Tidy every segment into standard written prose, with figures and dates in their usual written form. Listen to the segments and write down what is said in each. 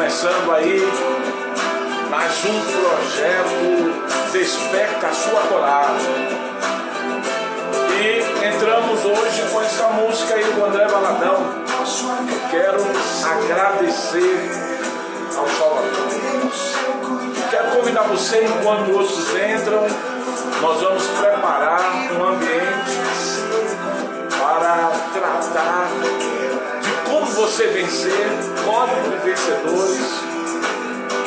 começando aí mais um projeto Desperta a Sua Coragem. E entramos hoje com essa música aí do André Valadão. Eu quero agradecer ao Salvador. Quero convidar você, enquanto outros entram, nós vamos preparar um ambiente para tratar de como você vencer, código de vencedores.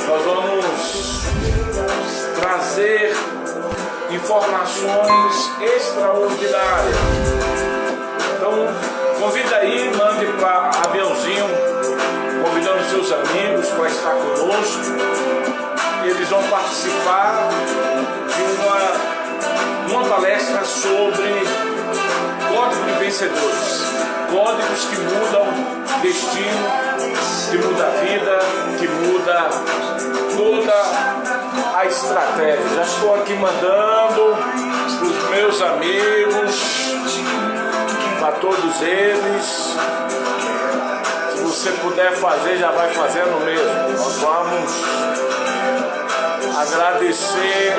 Nós vamos trazer informações extraordinárias. Então, convida aí, mande para aviãozinho, convidando seus amigos para estar conosco. Eles vão participar de uma palestra sobre código de vencedores. Códigos que mudam destino, que muda a vida, que muda toda a estratégia. Já estou aqui mandando para os meus amigos, para todos eles. Se você puder fazer, já vai fazendo mesmo. Nós vamos agradecer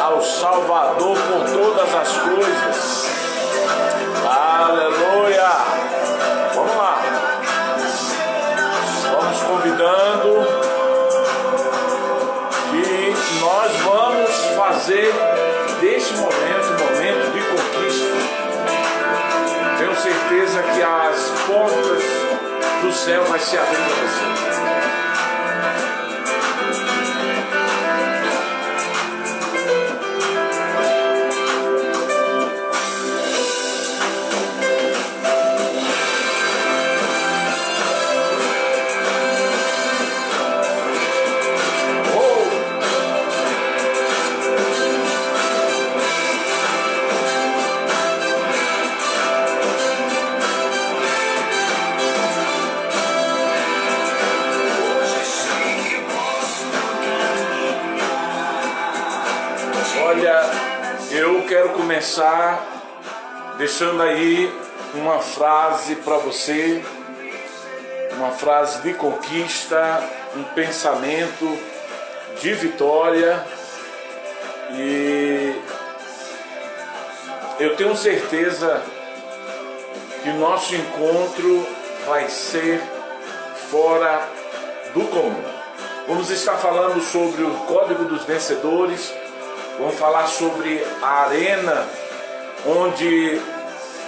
ao Salvador por todas as coisas. Aleluia! Vamos lá. Vamos convidando que nós vamos fazer deste momento um momento de conquista. Tenho certeza que as portas do céu vai se abrir para você. Eu quero começar deixando aí uma frase para você, uma frase de conquista, um pensamento de vitória, e eu tenho certeza que nosso encontro vai ser fora do comum. Vamos estar falando sobre o Código dos Vencedores. Vamos falar sobre a arena onde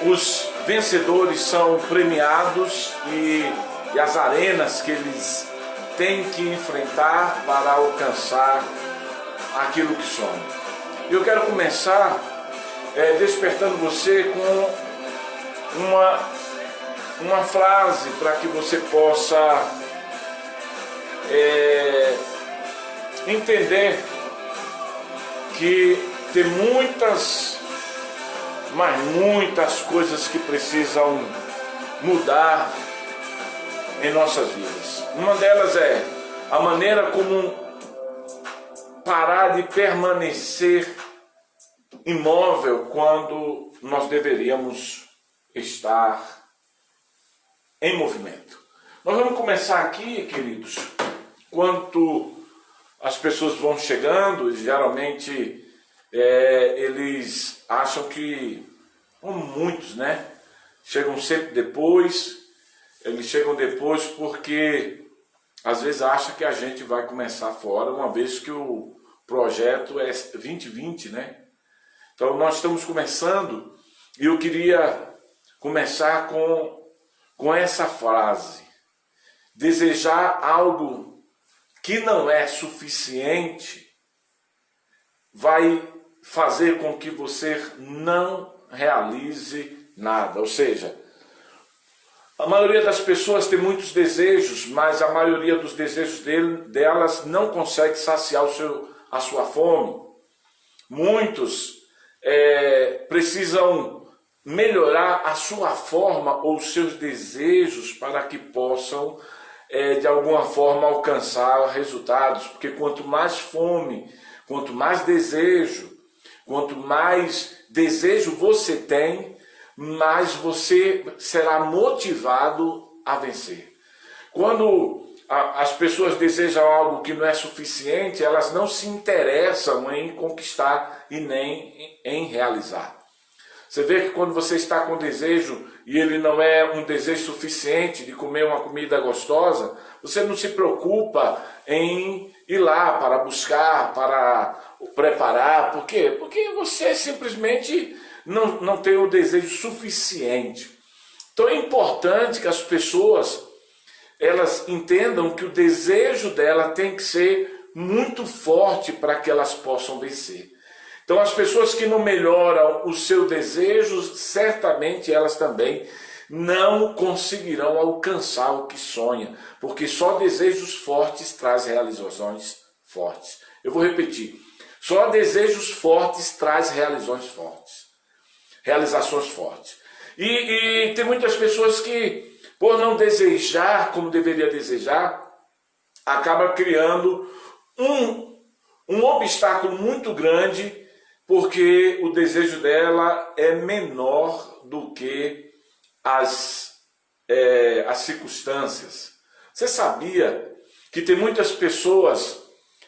os vencedores são premiados e as arenas que eles têm que enfrentar para alcançar aquilo que sonham. Eu quero começar despertando você com uma frase para que você possa entender que tem muitas coisas que precisam mudar em nossas vidas. Uma delas é a maneira como parar de permanecer imóvel quando nós deveríamos estar em movimento. Nós vamos começar aqui, queridos, quanto as pessoas vão chegando, geralmente eles acham que, como muitos, né? Chegam sempre depois, eles chegam depois porque às vezes acham que a gente vai começar fora, uma vez que o projeto é 2020, né? Então nós estamos começando e eu queria começar com essa frase: desejar algo que não é suficiente vai fazer com que você não realize nada. Ou seja, a maioria das pessoas tem muitos desejos, mas a maioria dos desejos delas não consegue saciar a sua fome. Muitos precisam melhorar a sua forma ou os seus desejos para que possam de alguma forma alcançar resultados, porque quanto mais fome, quanto mais desejo você tem, mais você será motivado a vencer. Quando as pessoas desejam algo que não é suficiente, elas não se interessam em conquistar e nem em realizar. Você vê que quando você está com desejo e ele não é um desejo suficiente de comer uma comida gostosa, você não se preocupa em ir lá para buscar, para preparar. Por quê? Porque você simplesmente não tem o desejo suficiente. Então é importante que as pessoas elas entendam que o desejo dela tem que ser muito forte para que elas possam vencer. Então as pessoas que não melhoram os seus desejos, certamente elas também não conseguirão alcançar o que sonha, porque só desejos fortes traz realizações fortes. Eu vou repetir, só desejos fortes traz realizações fortes. E tem muitas pessoas que, por não desejar como deveria desejar, acaba criando um obstáculo muito grande, porque o desejo dela é menor do que as circunstâncias. Você sabia que tem muitas pessoas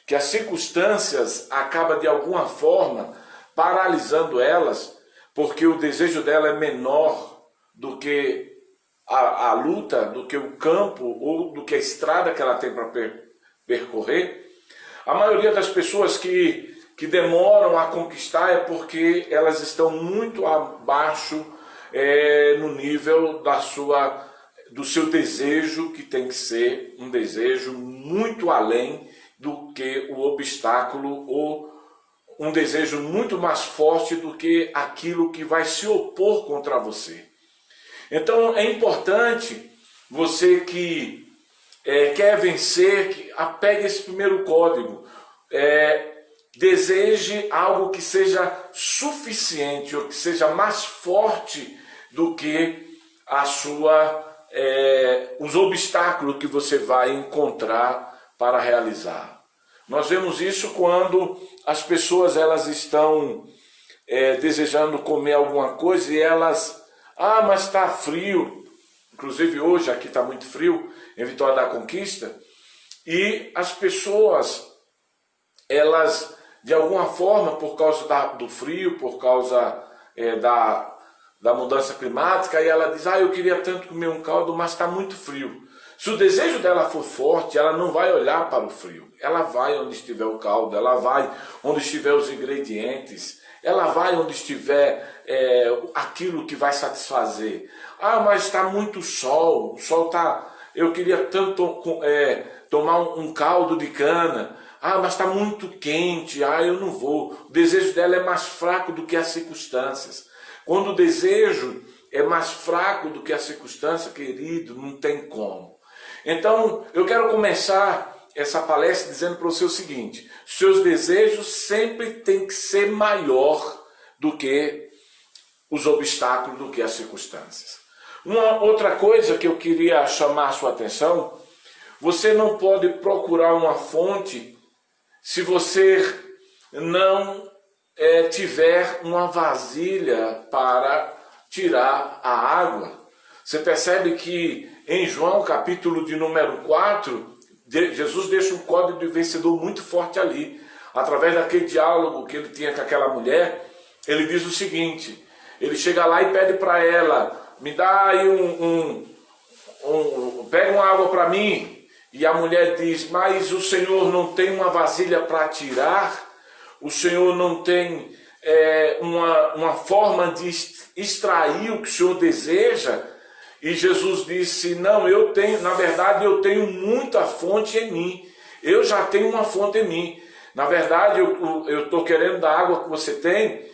que as circunstâncias acabam de alguma forma paralisando elas, porque o desejo dela é menor do que a luta, do que o campo ou do que a estrada que ela tem para percorrer? A maioria das pessoas que demoram a conquistar é porque elas estão muito abaixo no nível do seu desejo, que tem que ser um desejo muito além do que o obstáculo, ou um desejo muito mais forte do que aquilo que vai se opor contra você. Então é importante você que quer vencer, que apegue esse primeiro código. Deseje algo que seja suficiente, ou que seja mais forte do que os obstáculos que você vai encontrar para realizar. Nós vemos isso quando as pessoas elas estão desejando comer alguma coisa e elas, mas está frio. Inclusive hoje aqui está muito frio, em Vitória da Conquista, e as pessoas, elas de alguma forma, por causa do frio, por causa da mudança climática, e ela diz, eu queria tanto comer um caldo, mas está muito frio. Se o desejo dela for forte, ela não vai olhar para o frio. Ela vai onde estiver o caldo, ela vai onde estiver os ingredientes, ela vai onde estiver aquilo que vai satisfazer. Mas está muito sol, o sol está... Eu queria tanto tomar um caldo de cana. Mas está muito quente, eu não vou. O desejo dela é mais fraco do que as circunstâncias. Quando o desejo é mais fraco do que a circunstância, querido, não tem como. Então, eu quero começar essa palestra dizendo para você o seguinte: seus desejos sempre têm que ser maior do que os obstáculos, do que as circunstâncias. Uma outra coisa que eu queria chamar a sua atenção: você não pode procurar uma fonte se você não tiver uma vasilha para tirar a água. Você percebe que em João, capítulo de número 4, Jesus deixa um código de vencedor muito forte ali. Através daquele diálogo que ele tinha com aquela mulher, ele diz o seguinte: ele chega lá e pede para ela, me dá aí pega uma água para mim. E a mulher diz, mas o Senhor não tem uma vasilha para tirar? O Senhor não tem uma forma de extrair o que o Senhor deseja? E Jesus disse, não, eu tenho, na verdade eu tenho muita fonte em mim. Eu já tenho uma fonte em mim. Na verdade eu estou querendo da água que você tem,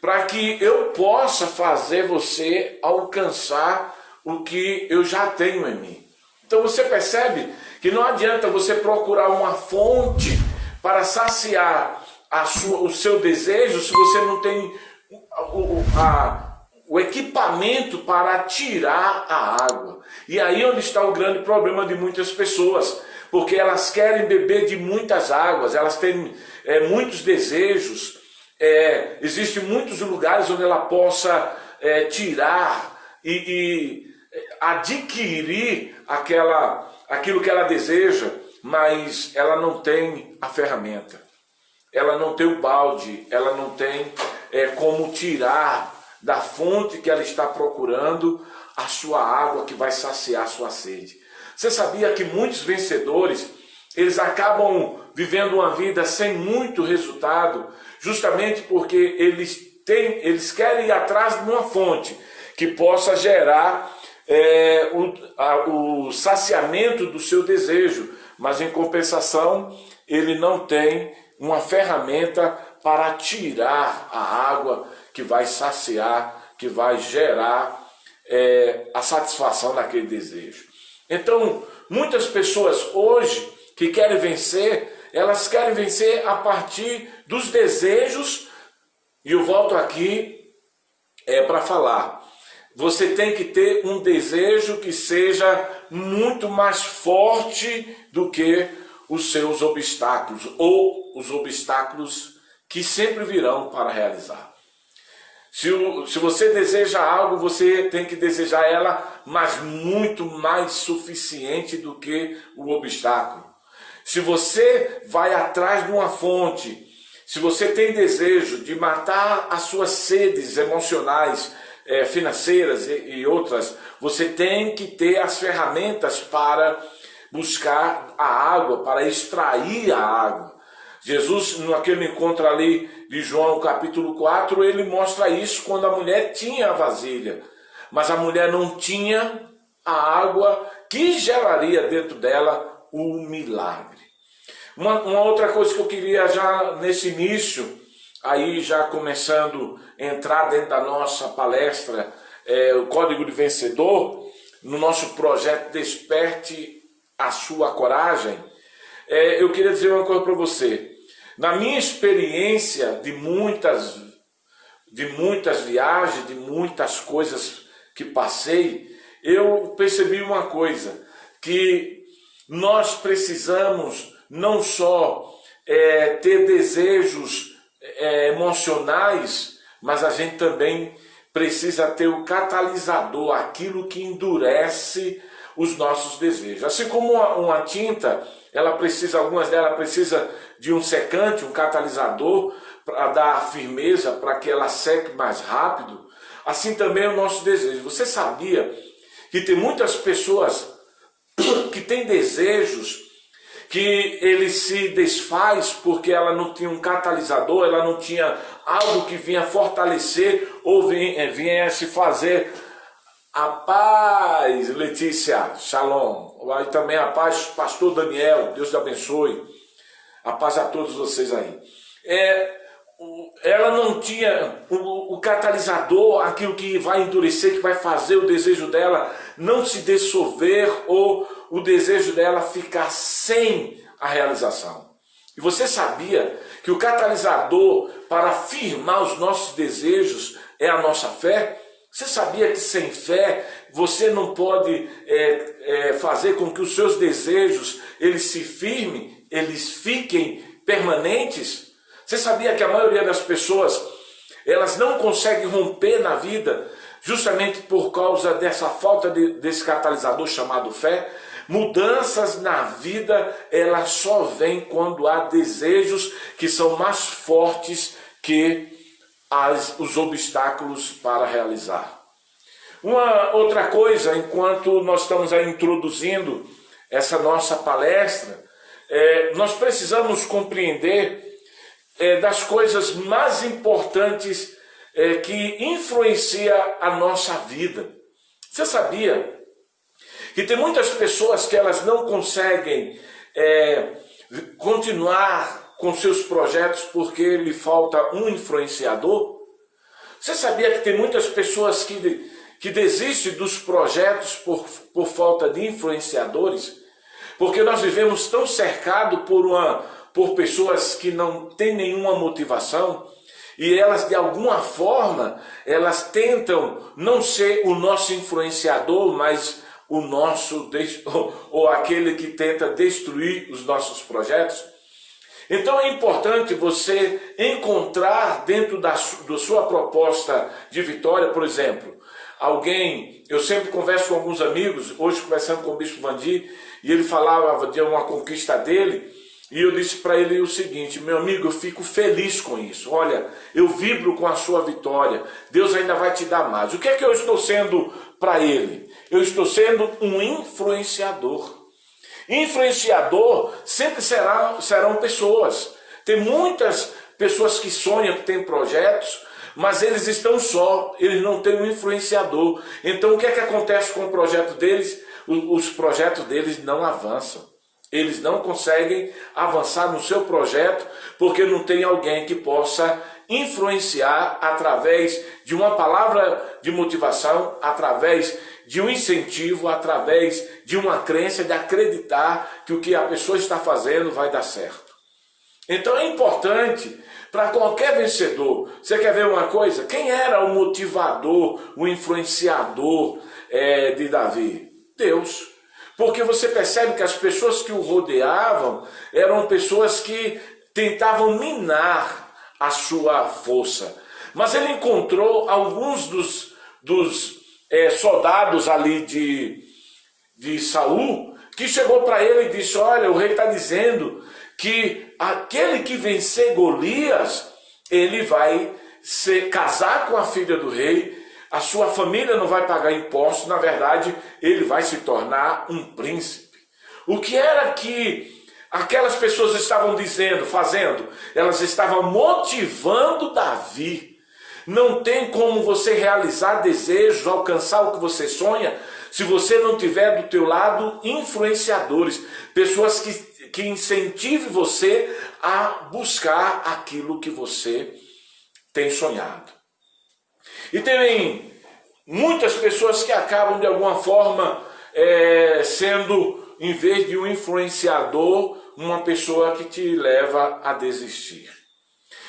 para que eu possa fazer você alcançar o que eu já tenho em mim. Então você percebe que não adianta você procurar uma fonte para saciar o seu desejo se você não tem o equipamento para tirar a água. E aí onde está o grande problema de muitas pessoas, porque elas querem beber de muitas águas, elas têm muitos desejos, existem muitos lugares onde ela possa tirar e adquirir aquilo que ela deseja, mas ela não tem a ferramenta, ela não tem o balde, ela não tem como tirar da fonte que ela está procurando a sua água que vai saciar a sua sede. Você sabia que muitos vencedores, eles acabam vivendo uma vida sem muito resultado, justamente porque eles querem ir atrás de uma fonte que possa gerar o saciamento do seu desejo, mas em compensação ele não tem uma ferramenta para tirar a água que vai saciar, que vai gerar a satisfação daquele desejo. Então, muitas pessoas hoje que querem vencer, elas querem vencer a partir dos desejos, e eu volto aqui para falar. Você tem que ter um desejo que seja muito mais forte do que os seus obstáculos, ou os obstáculos que sempre virão para realizar. Se você deseja algo, você tem que desejar ela, mas muito mais suficiente do que o obstáculo. Se você vai atrás de uma fonte, se você tem desejo de matar as suas sedes emocionais, financeiras e outras, você tem que ter as ferramentas para buscar a água, para extrair a água. Jesus, naquele encontro ali de João capítulo 4, ele mostra isso quando a mulher tinha a vasilha, mas a mulher não tinha a água que geraria dentro dela o milagre. Uma outra coisa que eu queria já nesse início, aí já começando a entrar dentro da nossa palestra, o Código de Vencedor, no nosso projeto Desperte a Sua Coragem, eu queria dizer uma coisa para você. Na minha experiência de muitas viagens, de muitas coisas que passei, eu percebi uma coisa, que nós precisamos não só ter desejos emocionais, mas a gente também precisa ter o catalisador, aquilo que endurece os nossos desejos. Assim como uma tinta, algumas delas precisam de um secante, um catalisador, para dar firmeza, para que ela seque mais rápido, assim também é o nosso desejo. Você sabia que tem muitas pessoas que têm desejos que ele se desfaz porque ela não tinha um catalisador, ela não tinha algo que vinha fortalecer ou vinha se fazer. A paz, Letícia, shalom. Aí também a paz, pastor Daniel, Deus te abençoe. A paz a todos vocês aí. Ela não tinha o catalisador, aquilo que vai endurecer, que vai fazer o desejo dela não se dissolver ou o desejo dela ficar sem a realização. E você sabia que o catalisador para firmar os nossos desejos é a nossa fé? Você sabia que sem fé você não pode fazer com que os seus desejos eles se firmem, eles fiquem permanentes? Você sabia que a maioria das pessoas elas não conseguem romper na vida justamente por causa dessa falta desse catalisador chamado fé? Mudanças na vida elas só vêm quando há desejos que são mais fortes que os obstáculos para realizar. Uma outra coisa, enquanto nós estamos aí introduzindo essa nossa palestra, nós precisamos compreender das coisas mais importantes que influenciam a nossa vida. Você sabia que tem muitas pessoas que elas não conseguem continuar com seus projetos porque lhe falta um influenciador? Você sabia que tem muitas pessoas que desistem dos projetos por falta de influenciadores? Porque nós vivemos tão cercados por pessoas que não têm nenhuma motivação e elas de alguma forma elas tentam não ser o nosso influenciador, mas o nosso ou aquele que tenta destruir os nossos projetos. Então é importante você encontrar dentro da sua proposta de vitória, por exemplo, alguém, eu sempre converso com alguns amigos, hoje conversando com o Bispo Vandir, e ele falava de uma conquista dele, e eu disse para ele o seguinte: meu amigo, eu fico feliz com isso, olha, eu vibro com a sua vitória, Deus ainda vai te dar mais. O que é que eu estou sendo para ele? Eu estou sendo um influenciador. Influenciador sempre serão pessoas. Tem muitas pessoas que sonham, que têm projetos, mas eles estão só, eles não têm um influenciador. Então o que é que acontece com o projeto deles? Os projetos deles não avançam. Eles não conseguem avançar no seu projeto porque não tem alguém que possa influenciar através de uma palavra de motivação, através de um incentivo, através de uma crença, de acreditar que o que a pessoa está fazendo vai dar certo. Então é importante para qualquer vencedor. Você quer ver uma coisa? Quem era o motivador, o influenciador de Davi? Deus. Porque você percebe que as pessoas que o rodeavam eram pessoas que tentavam minar a sua força. Mas ele encontrou alguns dos soldados ali de Saul, que chegou para ele e disse: olha, o rei está dizendo que aquele que vencer Golias, ele vai casar com a filha do rei, a sua família não vai pagar impostos, na verdade, ele vai se tornar um príncipe. O que era que aquelas pessoas estavam dizendo, fazendo? Elas estavam motivando Davi. Não tem como você realizar desejos, alcançar o que você sonha, se você não tiver do teu lado influenciadores, pessoas que incentivem você a buscar aquilo que você tem sonhado. E tem muitas pessoas que acabam de alguma forma sendo, em vez de um influenciador, uma pessoa que te leva a desistir.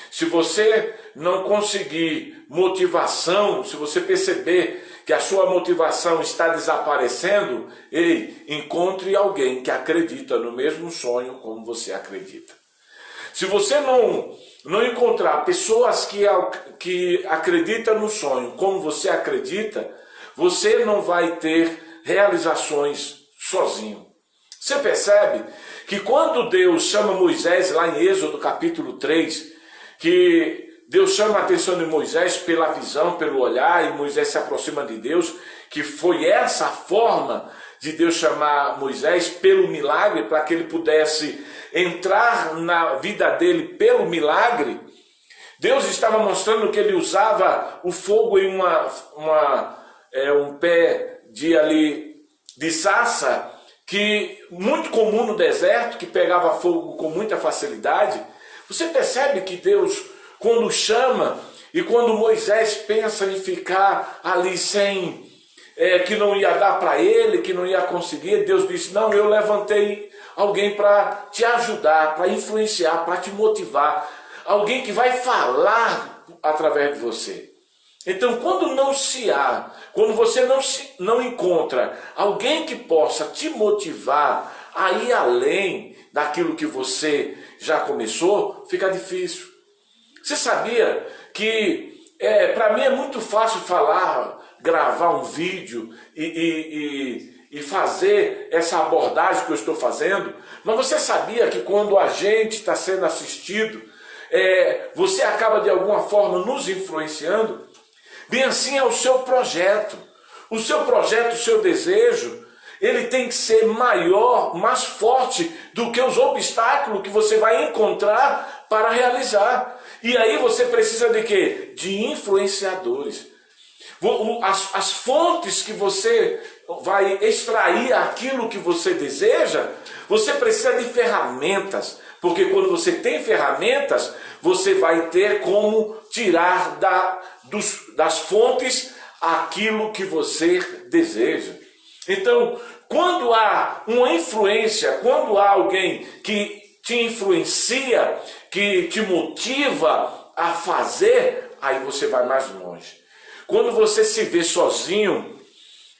Se você não conseguir motivação, se você perceber que a sua motivação está desaparecendo, encontre alguém que acredita no mesmo sonho como você acredita. Se você não encontrar pessoas que acreditam no sonho como você acredita, você não vai ter realizações sozinho. Você percebe que quando Deus chama Moisés, lá em Êxodo capítulo 3, que Deus chama a atenção de Moisés pela visão, pelo olhar, e Moisés se aproxima de Deus, que foi essa a forma de Deus chamar Moisés pelo milagre, para que ele pudesse entrar na vida dele pelo milagre. Deus estava mostrando que ele usava o fogo em um pé de sarça, que muito comum no deserto, que pegava fogo com muita facilidade. Você percebe que Deus, quando chama, e quando Moisés pensa em ficar ali sem, que não ia dar para ele, que não ia conseguir, Deus disse: não, eu levantei alguém para te ajudar, para influenciar, para te motivar, alguém que vai falar através de você. Então, quando você não encontra alguém que possa te motivar a ir além daquilo que você já começou, fica difícil. Você sabia que para mim é muito fácil gravar um vídeo e fazer essa abordagem que eu estou fazendo, mas você sabia que quando a gente está sendo assistido, você acaba de alguma forma nos influenciando? Bem assim é o seu projeto. O seu projeto, o seu desejo, ele tem que ser maior, mais forte do que os obstáculos que você vai encontrar para realizar. E aí você precisa de quê? De influenciadores. As fontes que você vai extrair aquilo que você deseja, você precisa de ferramentas. Porque quando você tem ferramentas, você vai ter como tirar das fontes aquilo que você deseja. Então, quando há uma influência, quando há alguém que te influencia, que te motiva a fazer, aí você vai mais longe. Quando você se vê sozinho,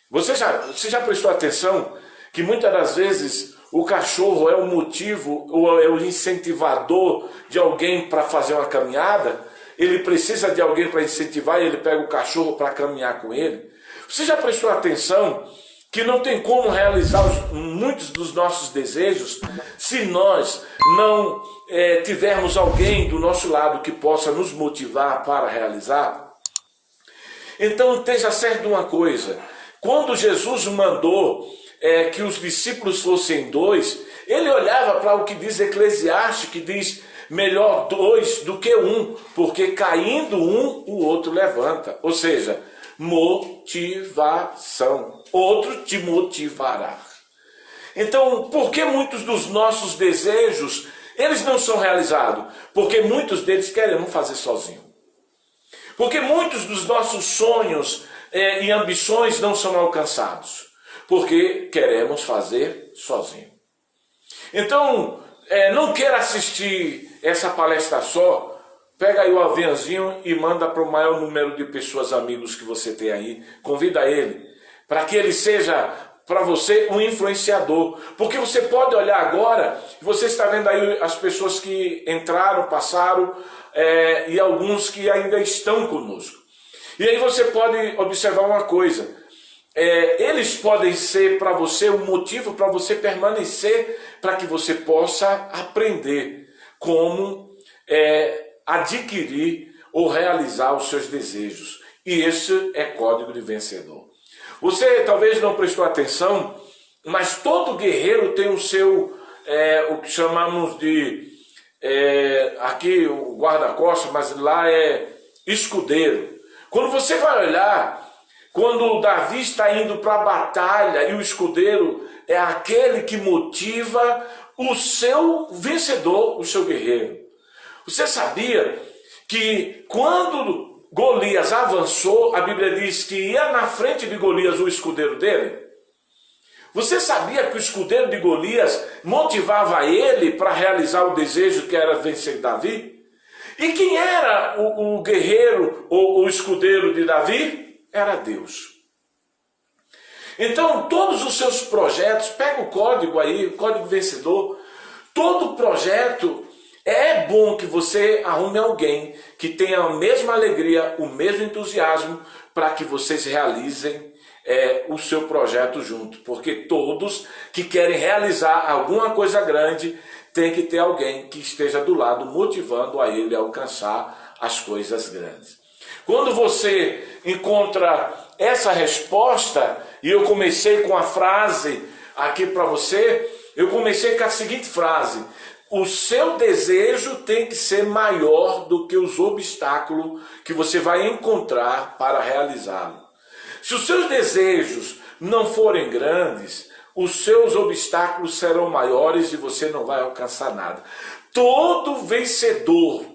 você já prestou atenção que muitas das vezes o cachorro é o motivo, ou é o incentivador de alguém para fazer uma caminhada? Ele precisa de alguém para incentivar e ele pega o cachorro para caminhar com ele. Você já prestou atenção que não tem como realizar muitos dos nossos desejos se nós não tivermos alguém do nosso lado que possa nos motivar para realizar? Então esteja certo de uma coisa, quando Jesus mandou que os discípulos fossem dois, ele olhava para o que diz Eclesiastes, que diz melhor dois do que um, porque caindo um, o outro levanta. Ou seja, motivação. Outro te motivará. Então, por que muitos dos nossos desejos, eles não são realizados? Porque muitos deles queremos fazer sozinho. Porque muitos dos nossos sonhos e ambições não são alcançados. Porque queremos fazer sozinho. Então, não queira assistir essa palestra só. Pega aí o aviãozinho e manda para o maior número de pessoas, amigos que você tem aí. Convida ele, para que ele seja para você um influenciador. Porque você pode olhar agora, você está vendo aí as pessoas que entraram, passaram, e alguns que ainda estão conosco. E aí você pode observar uma coisa. Eles podem ser para você um motivo para você permanecer, para que você possa aprender como adquirir ou realizar os seus desejos. E esse é código de vencedor. Você talvez não prestou atenção, mas todo guerreiro tem o seu, o que chamamos de, aqui o guarda-costas, mas lá é escudeiro. Quando você vai olhar, quando Davi está indo para a batalha e o escudeiro é aquele que motiva o seu vencedor, o seu guerreiro. Você sabia que quando Golias avançou, a Bíblia diz que ia na frente de Golias o escudeiro dele? Você sabia que o escudeiro de Golias motivava ele para realizar o desejo que era vencer Davi? E quem era o guerreiro ou o escudeiro de Davi? Era Deus. Então, todos os seus projetos, pega o código aí, o código vencedor, todo projeto, é bom que você arrume alguém que tenha a mesma alegria, o mesmo entusiasmo, para que vocês realizem o seu projeto junto. Porque todos que querem realizar alguma coisa grande, tem que ter alguém que esteja do lado, motivando a ele a alcançar as coisas grandes. Quando você encontra essa resposta, e eu comecei com a frase aqui para você, eu comecei com a seguinte frase: o seu desejo tem que ser maior do que os obstáculos que você vai encontrar para realizá-lo. Se os seus desejos não forem grandes, os seus obstáculos serão maiores e você não vai alcançar nada. Todo vencedor,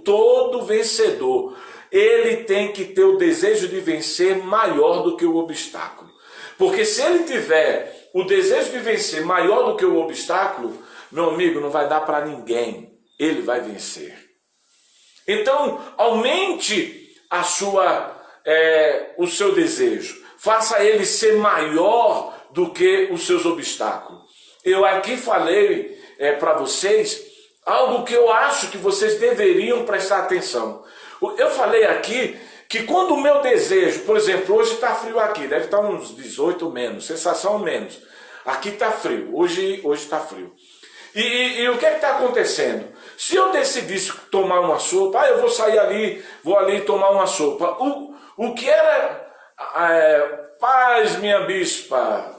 ele tem que ter o desejo de vencer maior do que o obstáculo. Porque se ele tiver o desejo de vencer maior do que o obstáculo, meu amigo, não vai dar para ninguém. Ele vai vencer. Então, aumente o seu desejo. Faça ele ser maior do que os seus obstáculos. Eu aqui falei para vocês algo que eu acho que vocês deveriam prestar atenção. Eu falei aqui que quando o meu desejo, por exemplo, hoje está frio aqui, deve estar uns 18 menos, sensação menos. Aqui está frio, hoje está frio. E o que está acontecendo? Se eu decidisse tomar uma sopa, eu vou sair ali, vou ali tomar uma sopa. O que era, paz, minha bispa,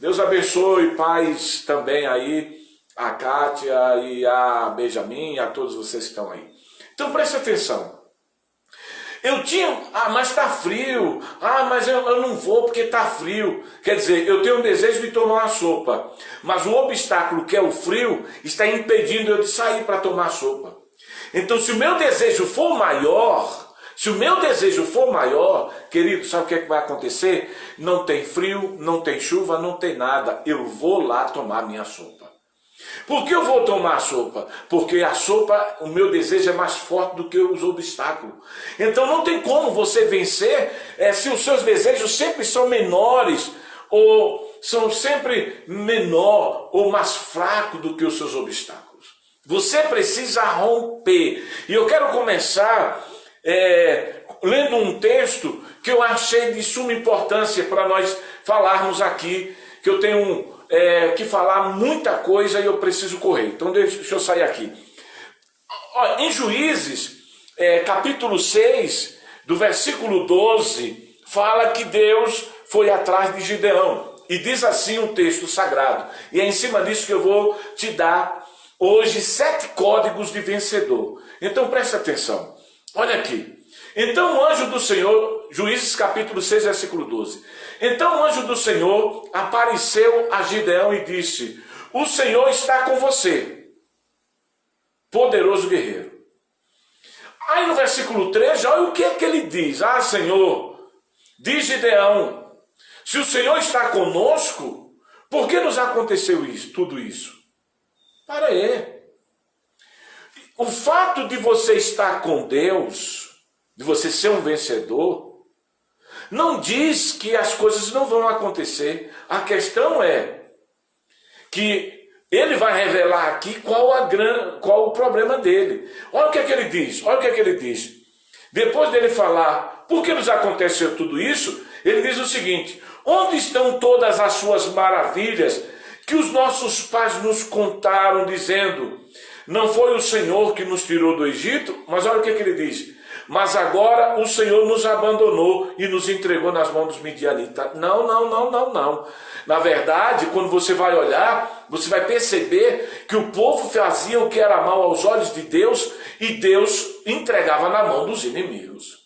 Deus abençoe, paz também aí, a Kátia e a Benjamin, a todos vocês que estão aí. Então preste atenção. Eu tinha, mas está frio, mas eu não vou porque está frio. Quer dizer, eu tenho um desejo de tomar uma sopa, mas o obstáculo que é o frio está impedindo eu de sair para tomar sopa. Então se o meu desejo for maior, querido, sabe o que é que vai acontecer? Não tem frio, não tem chuva, não tem nada, eu vou lá tomar minha sopa. Por que eu vou tomar a sopa? Porque a sopa, o meu desejo é mais forte do que os obstáculos. Então não tem como você vencer se os seus desejos sempre são menores, ou são sempre menor ou mais fracos do que os seus obstáculos. Você precisa romper. E eu quero começar lendo um texto que eu achei de suma importância para nós falarmos aqui, que eu tenho que falar muita coisa e eu preciso correr. Então deixa eu sair aqui. Em Juízes, capítulo 6, do versículo 12, fala que Deus foi atrás de Gideão. E diz assim o texto sagrado. E é em cima disso que eu vou te dar hoje 7 códigos de vencedor. Então preste atenção. Olha aqui. Então o anjo do Senhor, Juízes capítulo 6, versículo 12. Então o anjo do Senhor apareceu a Gideão e disse: o Senhor está com você, poderoso guerreiro. Aí no versículo 13, olha o que é que ele diz. Ah, Senhor, diz Gideão, se o Senhor está conosco, por que nos aconteceu tudo isso? Para aí. O fato de você estar com Deus, de você ser um vencedor, não diz que as coisas não vão acontecer. A questão é que ele vai revelar aqui qual o problema dele. Olha o que é que ele diz. Olha o que é que ele diz. Depois dele falar por que nos aconteceu tudo isso, ele diz o seguinte: onde estão todas as suas maravilhas que os nossos pais nos contaram, dizendo, não foi o Senhor que nos tirou do Egito? Mas olha o que é que ele diz. Mas agora o Senhor nos abandonou e nos entregou nas mãos dos midianitas. Não. Na verdade, quando você vai olhar, você vai perceber que o povo fazia o que era mal aos olhos de Deus e Deus entregava na mão dos inimigos.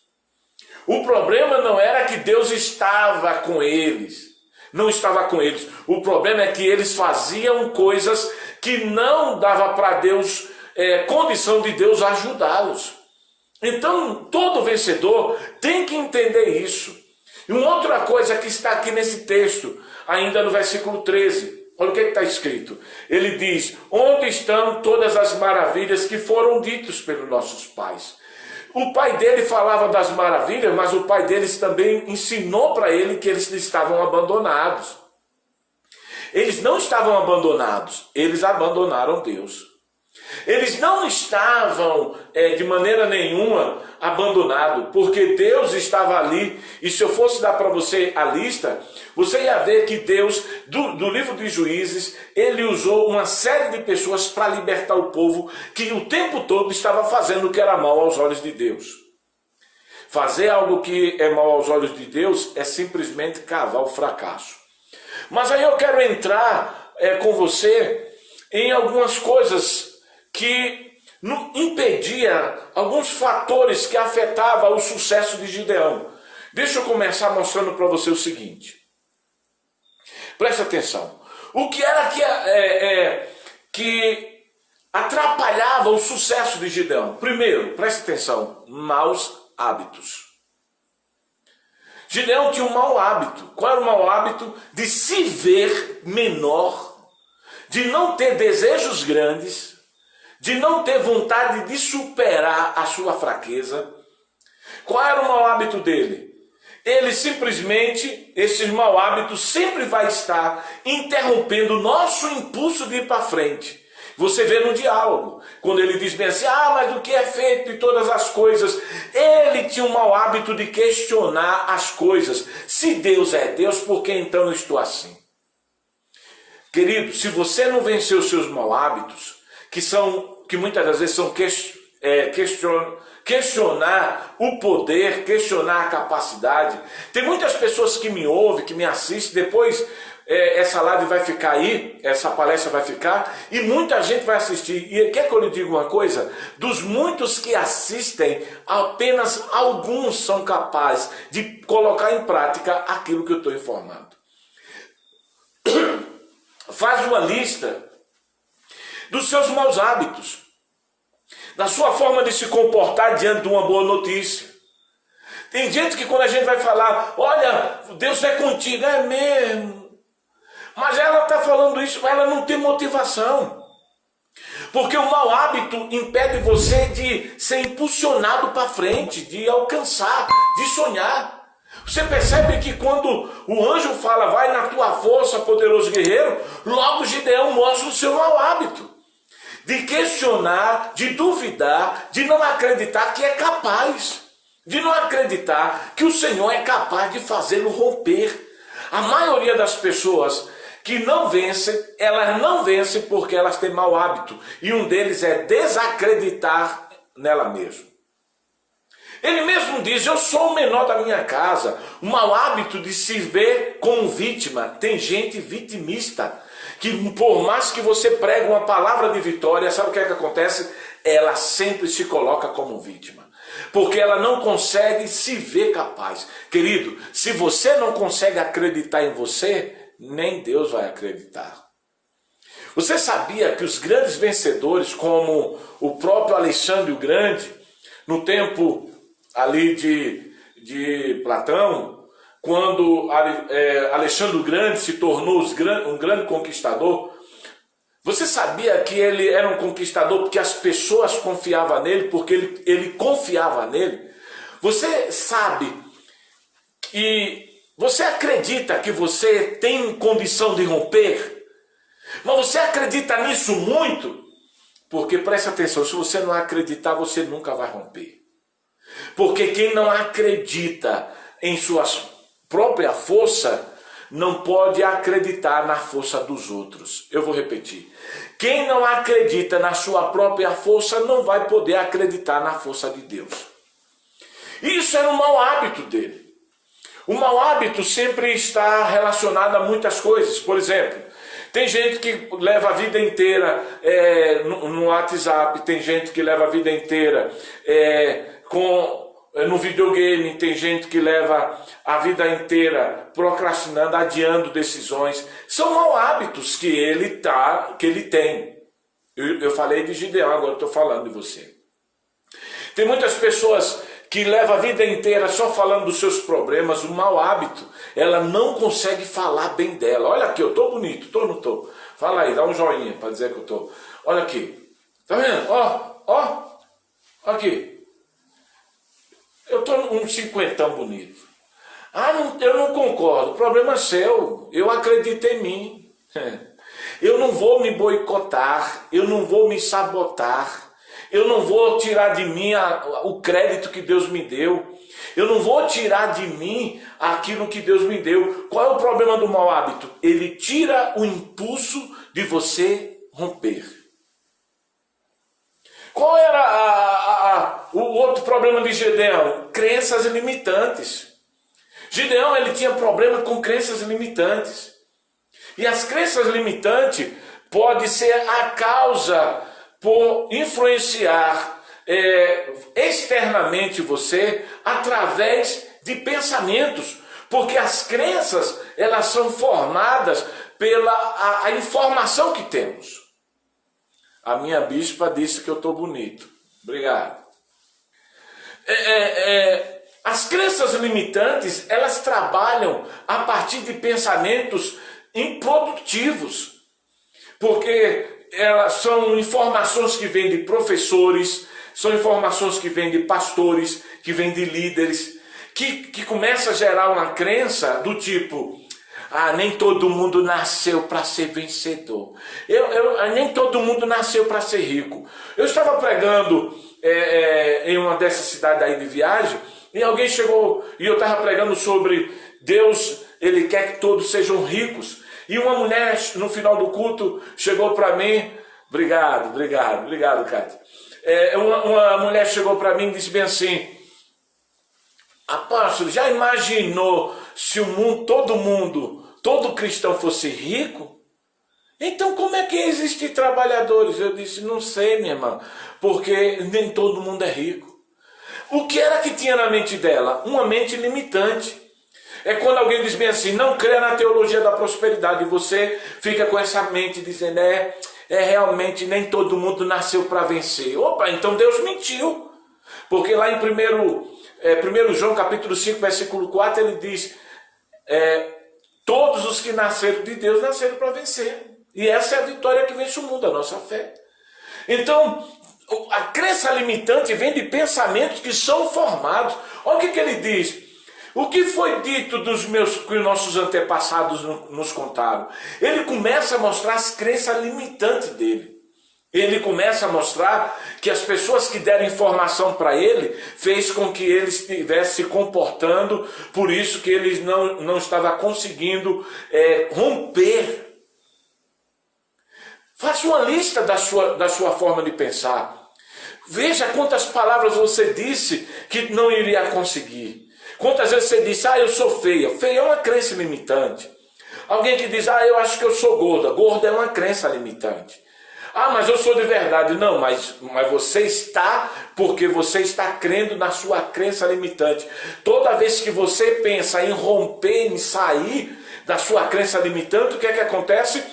O problema não era que Deus estava com eles. Não estava com eles. O problema é que eles faziam coisas que não dava para Deus, condição de Deus ajudá-los. Então, todo vencedor tem que entender isso. E uma outra coisa que está aqui nesse texto, ainda no versículo 13, olha o que está escrito. Ele diz, onde estão todas as maravilhas que foram ditas pelos nossos pais? O pai dele falava das maravilhas, mas o pai deles também ensinou para ele que eles estavam abandonados. Eles não estavam abandonados, eles abandonaram Deus. Eles não estavam de maneira nenhuma abandonados, porque Deus estava ali. E se eu fosse dar para você a lista, você ia ver que Deus, do livro de Juízes, ele usou uma série de pessoas para libertar o povo que o tempo todo estava fazendo o que era mal aos olhos de Deus. Fazer algo que é mal aos olhos de Deus é simplesmente cavar o fracasso. Mas aí eu quero entrar com você em algumas coisas que impedia, alguns fatores que afetavam o sucesso de Gideão. Deixa eu começar mostrando para você o seguinte. Presta atenção. O que era que atrapalhava o sucesso de Gideão? Primeiro, presta atenção, maus hábitos. Gideão tinha um mau hábito. Qual era o mau hábito? De se ver menor, de não ter desejos grandes, de não ter vontade de superar a sua fraqueza. Qual era o mau hábito dele? Ele simplesmente, esses mau hábitos sempre vai estar interrompendo o nosso impulso de ir para frente. Você vê no diálogo, quando ele diz bem assim, mas o que é feito de todas as coisas? Ele tinha um mau hábito de questionar as coisas. Se Deus é Deus, por que então eu estou assim? Querido, se você não vencer os seus mau hábitos, que muitas das vezes são questionar o poder, questionar a capacidade. Tem muitas pessoas que me ouvem, que me assistem, depois essa live vai ficar aí, essa palestra vai ficar, e muita gente vai assistir. E quer que eu lhe diga uma coisa? Dos muitos que assistem, apenas alguns são capazes de colocar em prática aquilo que eu estou informando. Faz uma lista dos seus maus hábitos, da sua forma de se comportar diante de uma boa notícia. Tem gente que quando a gente vai falar, olha, Deus é contigo, é mesmo. Mas ela está falando isso, mas ela não tem motivação. Porque o mau hábito impede você de ser impulsionado para frente, de alcançar, de sonhar. Você percebe que quando o anjo fala, vai na tua força, poderoso guerreiro, logo Gideão mostra o seu mau hábito. De questionar, de duvidar, de não acreditar que é capaz. de não acreditar que o Senhor é capaz de fazê-lo romper. A maioria das pessoas que não vencem, elas não vencem porque elas têm mau hábito. E um deles é desacreditar nela mesma. Ele mesmo diz, eu sou o menor da minha casa. O mau hábito de se ver como vítima. Tem gente vitimista, que por mais que você pregue uma palavra de vitória, sabe o que é que acontece? Ela sempre se coloca como vítima. Porque ela não consegue se ver capaz. Querido, se você não consegue acreditar em você, nem Deus vai acreditar. Você sabia que os grandes vencedores, como o próprio Alexandre o Grande, no tempo ali de Platão, quando Alexandre o Grande se tornou um grande conquistador, você sabia que ele era um conquistador porque as pessoas confiavam nele, porque ele confiava nele? Você sabe que você acredita que você tem condição de romper? Mas você acredita nisso muito? Porque preste atenção, se você não acreditar, você nunca vai romper. Porque quem não acredita em sua própria força, não pode acreditar na força dos outros. Eu vou repetir. Quem não acredita na sua própria força, não vai poder acreditar na força de Deus. Isso era um mau hábito dele. O mau hábito sempre está relacionado a muitas coisas. Por exemplo, tem gente que leva a vida inteira no WhatsApp, tem gente que leva a vida inteira no videogame, tem gente que leva a vida inteira procrastinando, adiando decisões. São mau hábitos que ele tem. Eu falei de Gideão, agora estou falando de você. Tem muitas pessoas que levam a vida inteira só falando dos seus problemas, o mau hábito, ela não consegue falar bem dela. Olha aqui, eu estou bonito, estou ou não estou? Fala aí, dá um joinha para dizer que eu estou. Olha aqui, tá vendo? Ó, aqui. Eu estou um cinquentão bonito. Eu não concordo, o problema é seu, eu acredito em mim. Eu não vou me boicotar, eu não vou me sabotar, eu não vou tirar de mim o crédito que Deus me deu, eu não vou tirar de mim aquilo que Deus me deu. Qual é o problema do mau hábito? Ele tira o impulso de você romper. Qual era o outro problema de Gideão? Crenças limitantes. Gideão, ele tinha problema com crenças limitantes. E as crenças limitantes podem ser a causa por influenciar externamente você através de pensamentos. Porque as crenças, elas são formadas pela a informação que temos. A minha bispa disse que eu estou bonito. Obrigado. As crenças limitantes, elas trabalham a partir de pensamentos improdutivos. Porque elas são informações que vêm de professores, são informações que vêm de pastores, que vêm de líderes, que começa a gerar uma crença do tipo... nem todo mundo nasceu para ser vencedor. Nem todo mundo nasceu para ser rico. Eu estava pregando em uma dessas cidades aí de viagem, e alguém chegou, e eu estava pregando sobre Deus, Ele quer que todos sejam ricos. E uma mulher, no final do culto, chegou para mim, obrigado, Cátia. Uma mulher chegou para mim e disse bem assim, apóstolo, já imaginou se todo cristão fosse rico? Então como é que existem trabalhadores? Eu disse, não sei, minha irmã, porque nem todo mundo é rico. O que era que tinha na mente dela? Uma mente limitante. É quando alguém diz bem assim, não crê na teologia da prosperidade, e você fica com essa mente dizendo, realmente nem todo mundo nasceu para vencer. Opa, então Deus mentiu. Porque lá em 1 João capítulo 5, versículo 4, ele diz, todos os que nasceram de Deus nasceram para vencer. E essa é a vitória que vence o mundo, a nossa fé. Então, a crença limitante vem de pensamentos que são formados. Olha o que ele diz. O que foi dito que os nossos antepassados nos contaram? Ele começa a mostrar as crenças limitantes dele. Ele começa a mostrar que as pessoas que deram informação para ele fez com que ele estivesse se comportando, por isso que ele não estava conseguindo romper. Faça uma lista da sua forma de pensar. Veja quantas palavras você disse que não iria conseguir. Quantas vezes você disse, eu sou feia. Feia é uma crença limitante. Alguém que diz, eu acho que eu sou gorda. Gorda é uma crença limitante. Mas eu sou de verdade. Não, mas você está, porque você está crendo na sua crença limitante. Toda vez que você pensa em romper, em sair da sua crença limitante, o que é que acontece?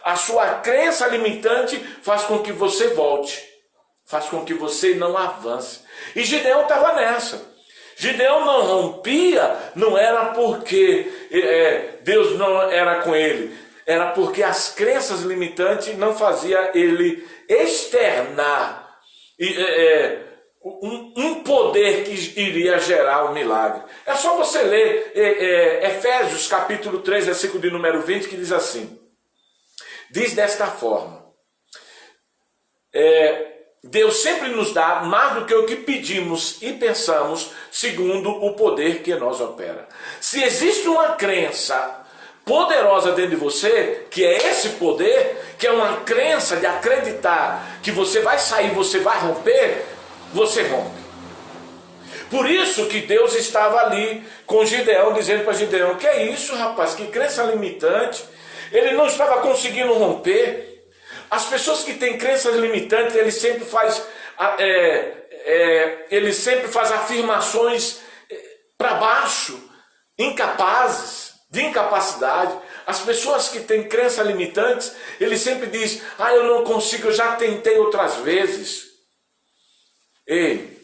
A sua crença limitante faz com que você volte. Faz com que você não avance. E Gideão estava nessa. Gideão não rompia, não era porque Deus não era com ele. Era porque as crenças limitantes não faziam ele externar um poder que iria gerar um milagre. É só você ler Efésios capítulo 3, versículo de número 20, que diz assim. Diz desta forma. Deus sempre nos dá mais do que o que pedimos e pensamos, segundo o poder que em nós opera. Se existe uma crença poderosa dentro de você, que é esse poder, que é uma crença de acreditar que você vai sair, você vai romper, você rompe. Por isso que Deus estava ali com Gideão, dizendo para Gideão, que é isso, rapaz, que crença limitante. Ele não estava conseguindo romper. As pessoas que têm crenças limitantes, ele sempre faz afirmações para baixo, incapazes, de incapacidade. As pessoas que têm crenças limitantes, ele sempre diz, eu não consigo, eu já tentei outras vezes. Ei,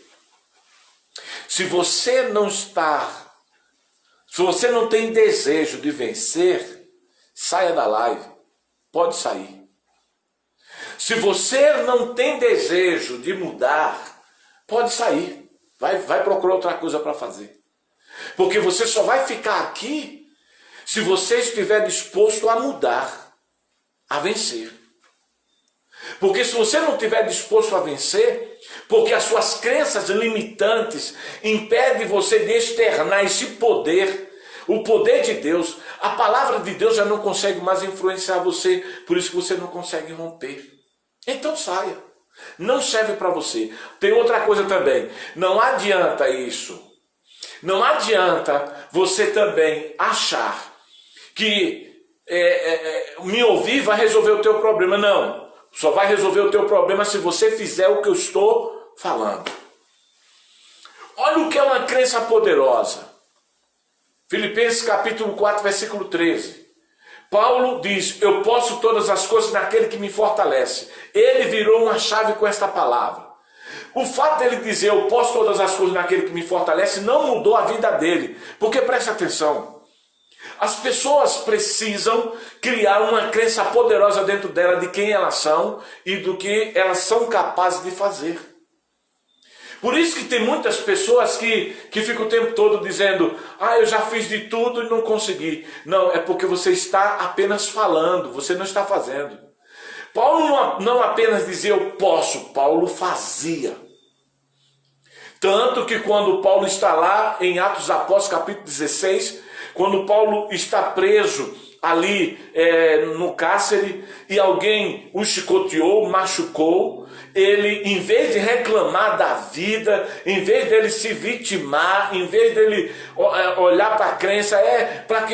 se você não tem desejo de vencer, saia da live, pode sair. Se você não tem desejo de mudar, pode sair, vai procurar outra coisa para fazer. Porque você só vai ficar aqui se você estiver disposto a mudar, a vencer. Porque se você não estiver disposto a vencer, porque as suas crenças limitantes impedem você de externar esse poder, o poder de Deus, a palavra de Deus já não consegue mais influenciar você, por isso que você não consegue romper. Então saia, não serve para você. Tem outra coisa também, não adianta isso, não adianta você também achar que me ouvir vai resolver o teu problema. Não, só vai resolver o teu problema se você fizer o que eu estou falando. Olha o que é uma crença poderosa. Filipenses capítulo 4, versículo 13. Paulo diz, eu posso todas as coisas naquele que me fortalece. Ele virou uma chave com esta palavra. O fato dele dizer, eu posso todas as coisas naquele que me fortalece, não mudou a vida dele. Porque presta atenção, as pessoas precisam criar uma crença poderosa dentro dela de quem elas são e do que elas são capazes de fazer. Por isso que tem muitas pessoas que ficam o tempo todo dizendo, eu já fiz de tudo e não consegui. Não, é porque você está apenas falando, você não está fazendo. Paulo não apenas dizia eu posso, Paulo fazia. Tanto que quando Paulo está lá em Atos dos Apóstolos capítulo 16, quando Paulo está preso ali no cárcere e alguém o chicoteou, machucou, ele, em vez de reclamar da vida, em vez dele se vitimar, em vez dele olhar para a crença,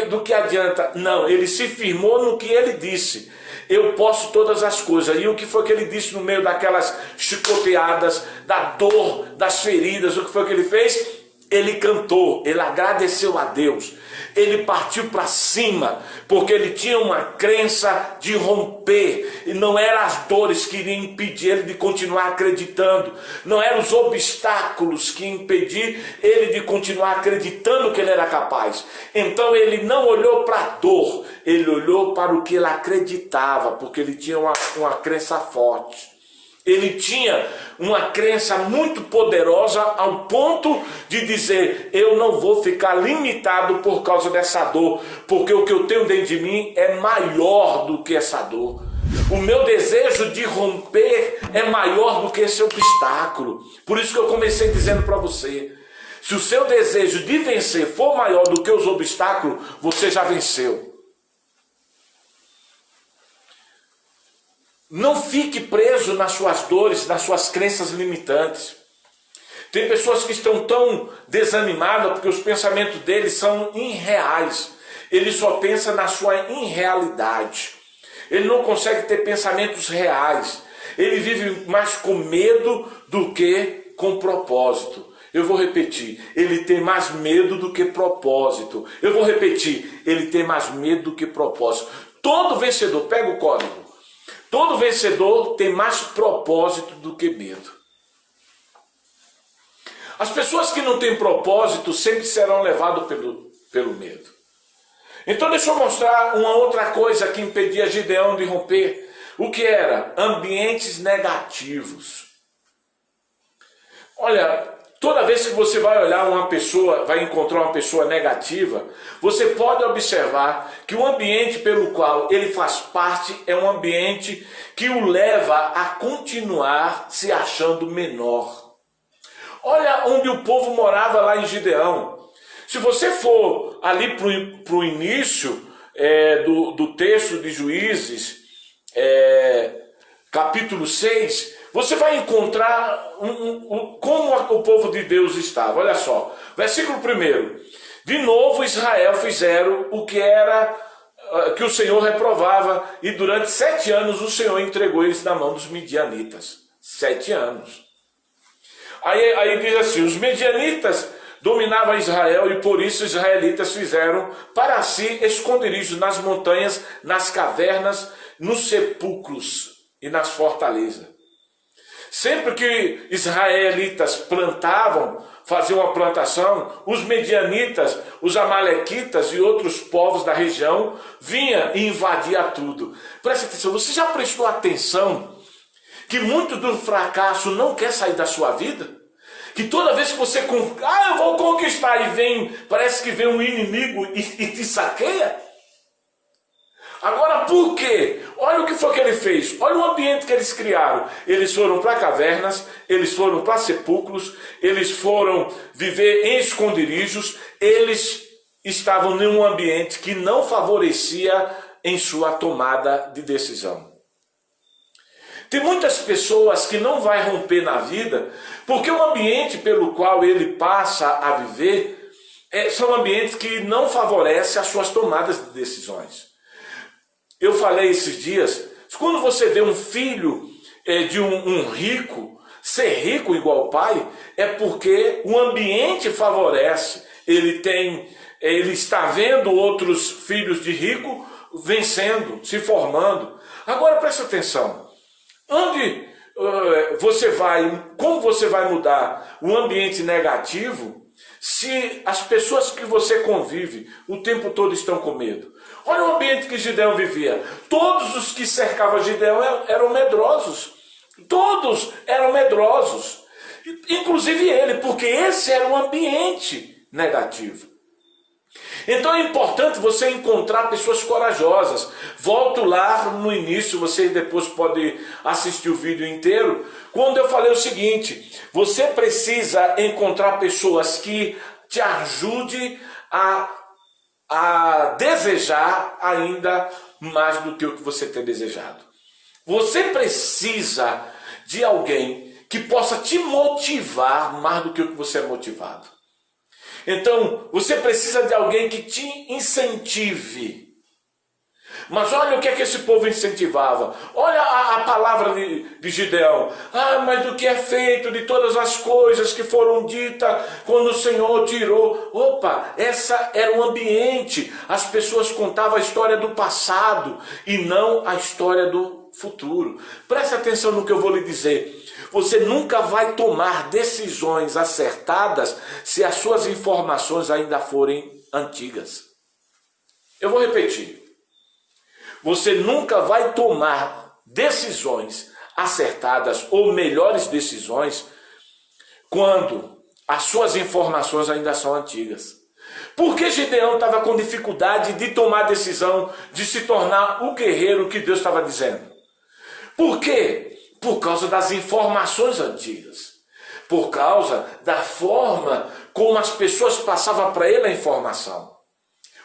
do que adianta? Não, ele se firmou no que ele disse. Eu posso todas as coisas. E o que foi que ele disse no meio daquelas chicoteadas, da dor, das feridas? O que foi que ele fez? Ele cantou, ele agradeceu a Deus. Ele partiu para cima, porque ele tinha uma crença de romper. E não eram as dores que iriam impedir ele de continuar acreditando. Não eram os obstáculos que impediam ele de continuar acreditando que ele era capaz. Então ele não olhou para a dor, ele olhou para o que ele acreditava, porque ele tinha uma crença forte. Ele tinha uma crença muito poderosa ao ponto de dizer, eu não vou ficar limitado por causa dessa dor, porque o que eu tenho dentro de mim é maior do que essa dor. O meu desejo de romper é maior do que esse obstáculo. Por isso que eu comecei dizendo para você, se o seu desejo de vencer for maior do que os obstáculos, você já venceu. Não fique preso nas suas dores, nas suas crenças limitantes. Tem pessoas que estão tão desanimadas porque os pensamentos deles são irreais. Ele só pensa na sua irrealidade. Ele não consegue ter pensamentos reais. Ele vive mais com medo do que com propósito. Eu vou repetir, ele tem mais medo do que propósito. Eu vou repetir, ele tem mais medo do que propósito. Todo vencedor, pega o código. Todo vencedor tem mais propósito do que medo. As pessoas que não têm propósito sempre serão levadas pelo medo. Então deixa eu mostrar uma outra coisa que impedia Gideão de romper. O que era? Ambientes negativos. Olha, toda vez que você vai olhar uma pessoa, vai encontrar uma pessoa negativa, você pode observar que o ambiente pelo qual ele faz parte é um ambiente que o leva a continuar se achando menor. Olha onde o povo morava lá em Gideão. Se você for ali para o início do texto de Juízes, capítulo 6, você vai encontrar como o povo de Deus estava. Olha só, versículo 1. De novo Israel fizeram o que que o Senhor reprovava, e durante 7 anos o Senhor entregou eles na mão dos midianitas. 7 anos. Aí diz assim, os midianitas dominavam Israel e por isso os israelitas fizeram para si esconderijos nas montanhas, nas cavernas, nos sepulcros e nas fortalezas. Sempre que israelitas plantavam, faziam uma plantação, os medianitas, os amalequitas e outros povos da região vinham e invadiam tudo. Presta atenção, você já prestou atenção que muito do fracasso não quer sair da sua vida? Que toda vez que você eu vou conquistar e parece que vem um inimigo e te saqueia? Agora por quê? Olha o que foi que ele fez, olha o ambiente que eles criaram. Eles foram para cavernas, eles foram para sepulcros, eles foram viver em esconderijos, eles estavam em um ambiente que não favorecia em sua tomada de decisão. Tem muitas pessoas que não vai romper na vida, porque o ambiente pelo qual ele passa a viver são ambientes que não favorecem as suas tomadas de decisões. Eu falei esses dias, quando você vê um filho de um rico ser rico igual o pai, é porque o ambiente favorece. Ele está vendo outros filhos de rico vencendo, se formando. Agora presta atenção. Como você vai mudar o ambiente negativo se as pessoas que você convive o tempo todo estão com medo? Olha o ambiente que Gideão vivia. Todos os que cercavam Gideão eram medrosos. Todos eram medrosos. Inclusive ele, porque esse era um ambiente negativo. Então é importante você encontrar pessoas corajosas. Volto lá no início, você depois pode assistir o vídeo inteiro, quando eu falei o seguinte: você precisa encontrar pessoas que te ajudem a desejar ainda mais do que o que você tem desejado. Você precisa de alguém que possa te motivar mais do que o que você é motivado. Então, você precisa de alguém que te incentive. Mas olha o que é que esse povo incentivava. Olha a palavra de Gideão. Mas do que é feito, de todas as coisas que foram ditas quando o Senhor tirou. Opa, essa era o ambiente. As pessoas contavam a história do passado e não a história do futuro. Preste atenção no que eu vou lhe dizer. Você nunca vai tomar decisões acertadas se as suas informações ainda forem antigas. Eu vou repetir. Você nunca vai tomar decisões acertadas ou melhores decisões quando as suas informações ainda são antigas. Por que Gideão estava com dificuldade de tomar a decisão de se tornar o guerreiro que Deus estava dizendo? Por quê? Por causa das informações antigas. Por causa da forma como as pessoas passavam para ele a informação.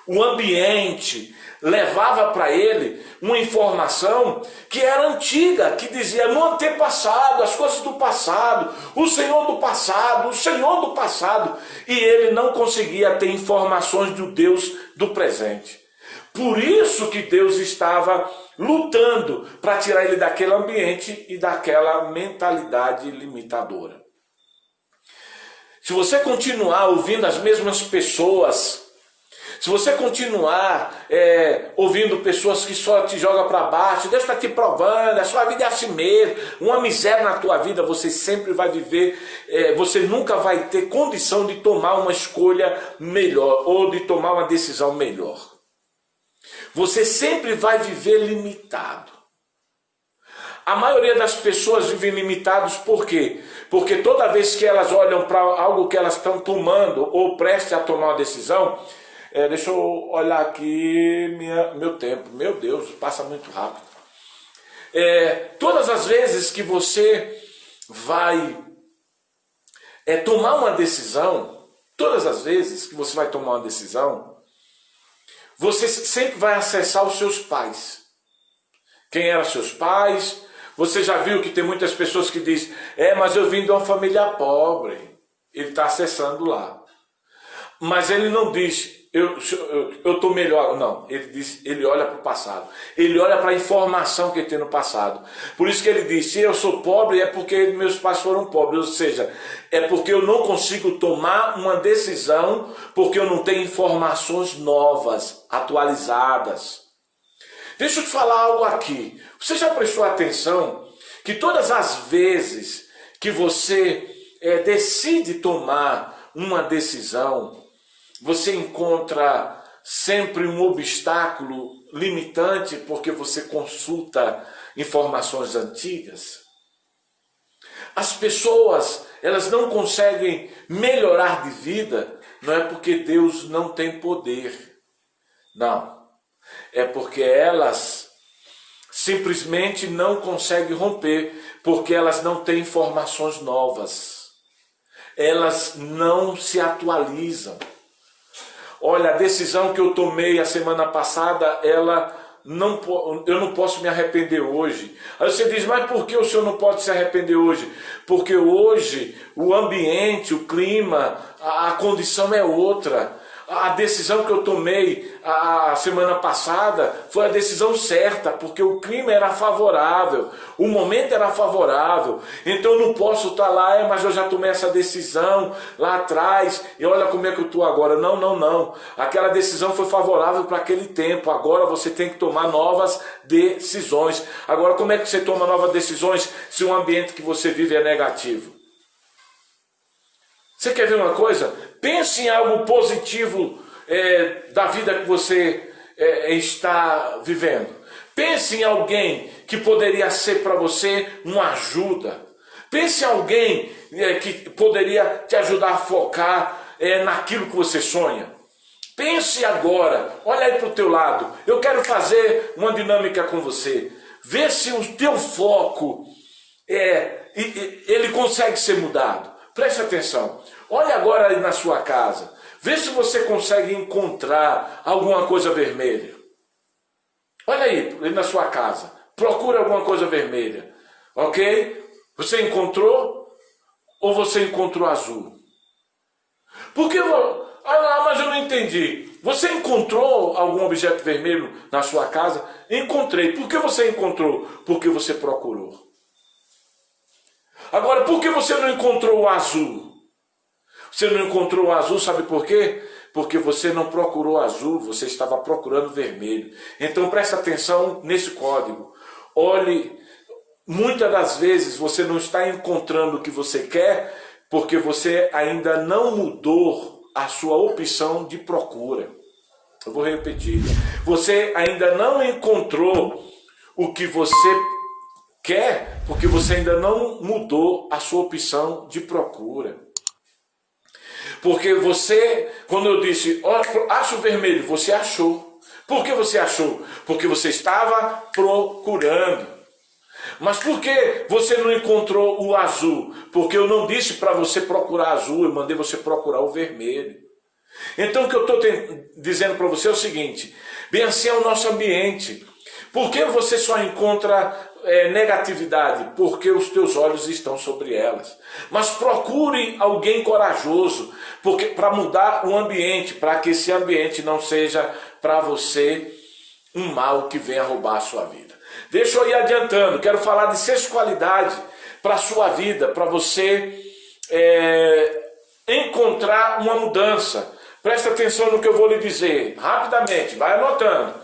O ambiente levava para ele uma informação que era antiga, que dizia no antepassado, as coisas do passado, o Senhor do passado, o Senhor do passado. E ele não conseguia ter informações do Deus do presente. Por isso que Deus estava lutando para tirar ele daquele ambiente e daquela mentalidade limitadora. Se você continuar ouvindo as mesmas pessoas, se você continuar ouvindo pessoas que só te jogam para baixo, Deus está te provando, a sua vida é assim mesmo, uma miséria na tua vida, você sempre vai viver, você nunca vai ter condição de tomar uma escolha melhor ou de tomar uma decisão melhor. Você sempre vai viver limitado. A maioria das pessoas vivem limitados por quê? Porque toda vez que elas olham para algo que elas estão tomando ou prestes a tomar uma decisão, deixa eu olhar aqui meu tempo. Meu Deus, passa muito rápido. Todas as vezes que você vai tomar uma decisão, todas as vezes que você vai tomar uma decisão, você sempre vai acessar os seus pais. Quem eram seus pais? Você já viu que tem muitas pessoas que dizem, mas eu vim de uma família pobre. Ele está acessando lá. Mas ele não diz, eu estou melhor. Não, ele diz, ele olha para o passado. Ele olha para a informação que ele tem no passado. Por isso que ele diz, se eu sou pobre é porque meus pais foram pobres. Ou seja, é porque eu não consigo tomar uma decisão porque eu não tenho informações novas, atualizadas. Deixa eu te falar algo aqui. Você já prestou atenção que todas as vezes que você decide tomar uma decisão, você encontra sempre um obstáculo limitante porque você consulta informações antigas? As pessoas, elas não conseguem melhorar de vida, não é porque Deus não tem poder. Não. É porque elas simplesmente não conseguem romper, porque elas não têm informações novas. Elas não se atualizam. Olha, a decisão que eu tomei a semana passada, eu não posso me arrepender hoje. Aí você diz, mas por que o senhor não pode se arrepender hoje? Porque hoje o ambiente, o clima, a condição é outra. A decisão que eu tomei a semana passada foi a decisão certa, porque o clima era favorável, o momento era favorável. Então eu não posso estar lá, mas eu já tomei essa decisão lá atrás, e olha como é que eu estou agora. Não, não, não. Aquela decisão foi favorável para aquele tempo, agora você tem que tomar novas decisões. Agora, como é que você toma novas decisões se o ambiente que você vive é negativo? Você quer ver uma coisa? Pense em algo positivo da vida que você está vivendo. Pense em alguém que poderia ser para você uma ajuda. Pense em alguém que poderia te ajudar a focar naquilo que você sonha. Pense agora, olha aí para o teu lado. Eu quero fazer uma dinâmica com você. Vê se o teu foco ele consegue ser mudado. Preste atenção. Olha agora aí na sua casa. Vê se você consegue encontrar alguma coisa vermelha. Olha aí na sua casa. Procura alguma coisa vermelha. Ok? Você encontrou? Ou você encontrou azul? Porque... mas eu não entendi. Você encontrou algum objeto vermelho na sua casa? Encontrei. Por que você encontrou? Porque você procurou. Agora, por que você não encontrou o azul? Você não encontrou o azul, sabe por quê? Porque você não procurou azul, você estava procurando vermelho. Então presta atenção nesse código. Olhe, muitas das vezes você não está encontrando o que você quer, porque você ainda não mudou a sua opção de procura. Eu vou repetir. Você ainda não encontrou o que você quer, porque você ainda não mudou a sua opção de procura. Porque você, quando eu disse, acho vermelho, você achou. Por que você achou? Porque você estava procurando. Mas por que você não encontrou o azul? Porque eu não disse para você procurar azul, eu mandei você procurar o vermelho. Então o que eu estou dizendo para você é o seguinte: bem assim é o nosso ambiente. Por que você só encontra negatividade? Porque os teus olhos estão sobre elas. Mas procure alguém corajoso para mudar o ambiente, para que esse ambiente não seja para você um mal que venha roubar a sua vida. Deixa eu ir adiantando, quero falar de 6 qualidades para a sua vida, para você encontrar uma mudança. Presta atenção no que eu vou lhe dizer, rapidamente, vai anotando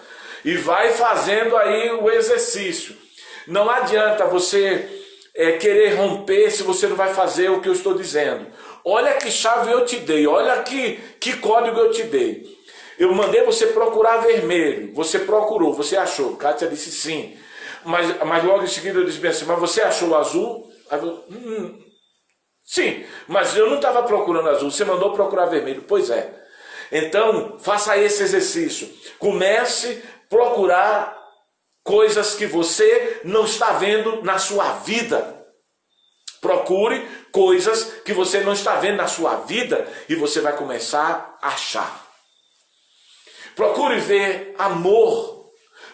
e vai fazendo aí o exercício. Não adianta você querer romper se você não vai fazer o que eu estou dizendo. Olha que chave eu te dei, olha que código eu te dei. Eu mandei você procurar vermelho, você procurou, você achou. Kátia disse sim, mas logo em seguida eu disse bem assim: mas você achou o azul? Sim, mas eu não estava procurando azul, você mandou procurar vermelho. Pois é. Então, faça esse exercício. Comece a procurar coisas que você não está vendo na sua vida. Procure coisas que você não está vendo na sua vida e você vai começar a achar. Procure ver amor.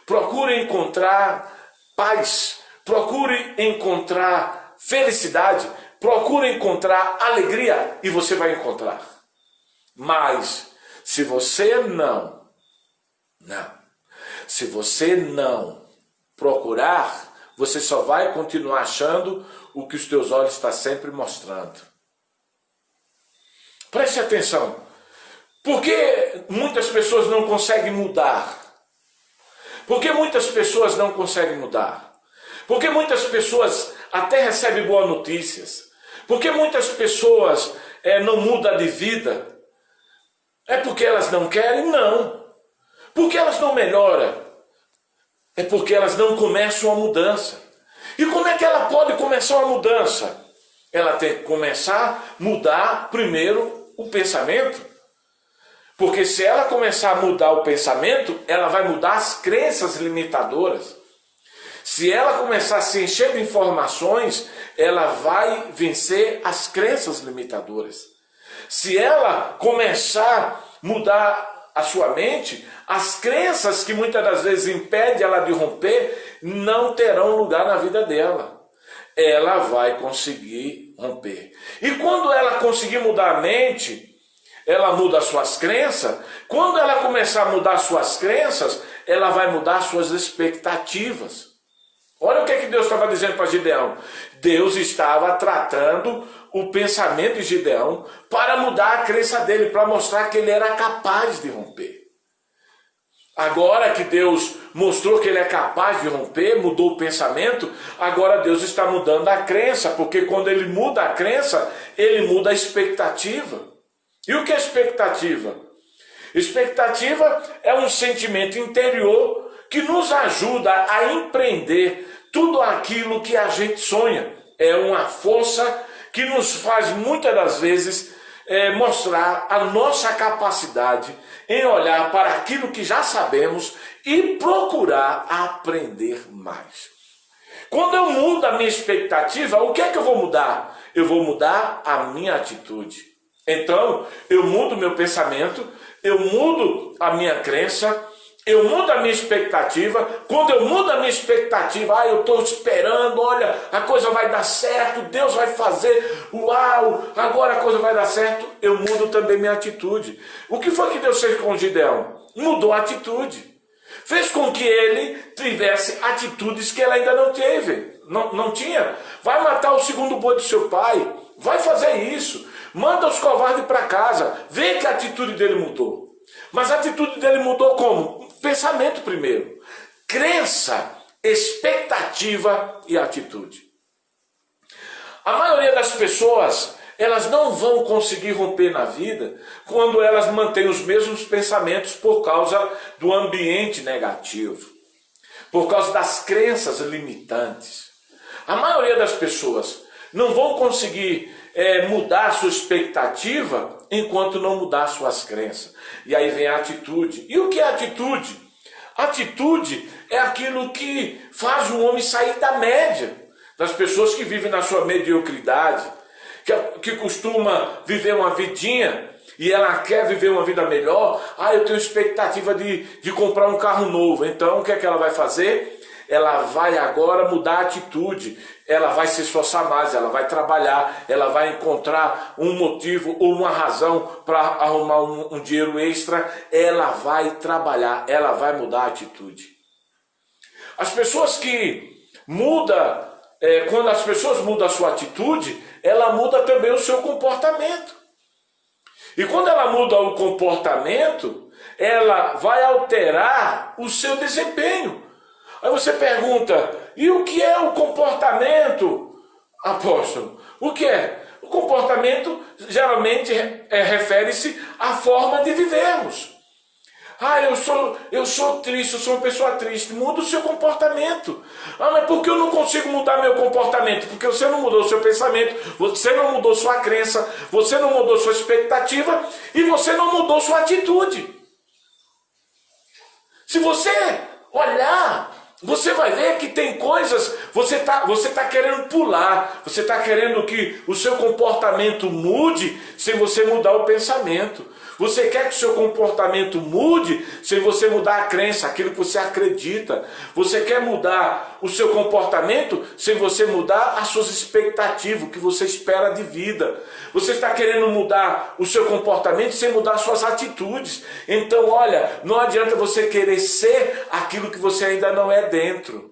Procure encontrar paz. Procure encontrar felicidade. Procure encontrar alegria e você vai encontrar. Mas se você se você não procurar, você só vai continuar achando o que os teus olhos estão sempre mostrando. Preste atenção. Por que muitas pessoas não conseguem mudar? Por que muitas pessoas não conseguem mudar? Por que muitas pessoas até recebem boas notícias? Por que muitas pessoas não mudam de vida? É porque elas não querem? Não. Por que elas não melhoram? É porque elas não começam a mudança. E como é que ela pode começar uma mudança? Ela tem que começar a mudar primeiro o pensamento. Porque se ela começar a mudar o pensamento, ela vai mudar as crenças limitadoras. Se ela começar a se encher de informações, ela vai vencer as crenças limitadoras. Se ela começar a mudar a sua mente, as crenças que muitas das vezes impedem ela de romper, não terão lugar na vida dela. Ela vai conseguir romper. E quando ela conseguir mudar a mente, ela muda as suas crenças. Quando ela começar a mudar as suas crenças, ela vai mudar as suas expectativas. Olha o que Deus estava dizendo para Gideão. Deus estava tratando o pensamento de Gideão para mudar a crença dele, para mostrar que ele era capaz de romper. Agora que Deus mostrou que ele é capaz de romper, mudou o pensamento, agora Deus está mudando a crença, porque quando ele muda a crença, ele muda a expectativa. E o que é expectativa? Expectativa é um sentimento interior que nos ajuda a empreender tudo aquilo que a gente sonha. É uma força que nos faz muitas das vezes mostrar a nossa capacidade em olhar para aquilo que já sabemos e procurar aprender mais. Quando eu mudo a minha expectativa, o que é que eu vou mudar? Eu vou mudar a minha atitude. Então, eu mudo o meu pensamento, eu mudo a minha crença, eu mudo a minha expectativa. Quando eu mudo a minha expectativa, eu estou esperando, olha, a coisa vai dar certo, Deus vai fazer, uau, agora a coisa vai dar certo. Eu mudo também minha atitude. O que foi que Deus fez com Gideão? Mudou a atitude. Fez com que ele tivesse atitudes que ele ainda não teve, não tinha. Vai matar o segundo boi do seu pai, vai fazer isso, manda os covardes para casa, vê que a atitude dele mudou. Mas a atitude dele mudou como? Pensamento primeiro, crença, expectativa e atitude. A maioria das pessoas, elas não vão conseguir romper na vida quando elas mantêm os mesmos pensamentos por causa do ambiente negativo, por causa das crenças limitantes. A maioria das pessoas não vão conseguir mudar a sua expectativa enquanto não mudar suas crenças. E aí vem a atitude. E o que é atitude? Atitude é aquilo que faz o homem sair da média, das pessoas que vivem na sua mediocridade, que costuma viver uma vidinha e ela quer viver uma vida melhor. Eu tenho expectativa de comprar um carro novo. Então o que é que ela vai fazer? Ela vai agora mudar a atitude, ela vai se esforçar mais, ela vai trabalhar, ela vai encontrar um motivo ou uma razão para arrumar um dinheiro extra, ela vai trabalhar, ela vai mudar a atitude. As pessoas que mudam, quando as pessoas mudam a sua atitude, ela muda também o seu comportamento. E quando ela muda o comportamento, ela vai alterar o seu desempenho. Aí você pergunta, e o que é o comportamento, apóstolo? O que é? O comportamento geralmente refere-se à forma de vivermos. Eu sou triste, eu sou uma pessoa triste. Muda o seu comportamento. Mas por que eu não consigo mudar meu comportamento? Porque você não mudou o seu pensamento, você não mudou sua crença, você não mudou sua expectativa e você não mudou sua atitude. Se você olhar, você vai ver que tem coisas, você tá querendo pular, você está querendo que o seu comportamento mude sem você mudar o pensamento. Você quer que o seu comportamento mude sem você mudar a crença, aquilo que você acredita. Você quer mudar o seu comportamento sem você mudar as suas expectativas, o que você espera de vida. Você está querendo mudar o seu comportamento sem mudar as suas atitudes. Então, olha, não adianta você querer ser aquilo que você ainda não é dentro.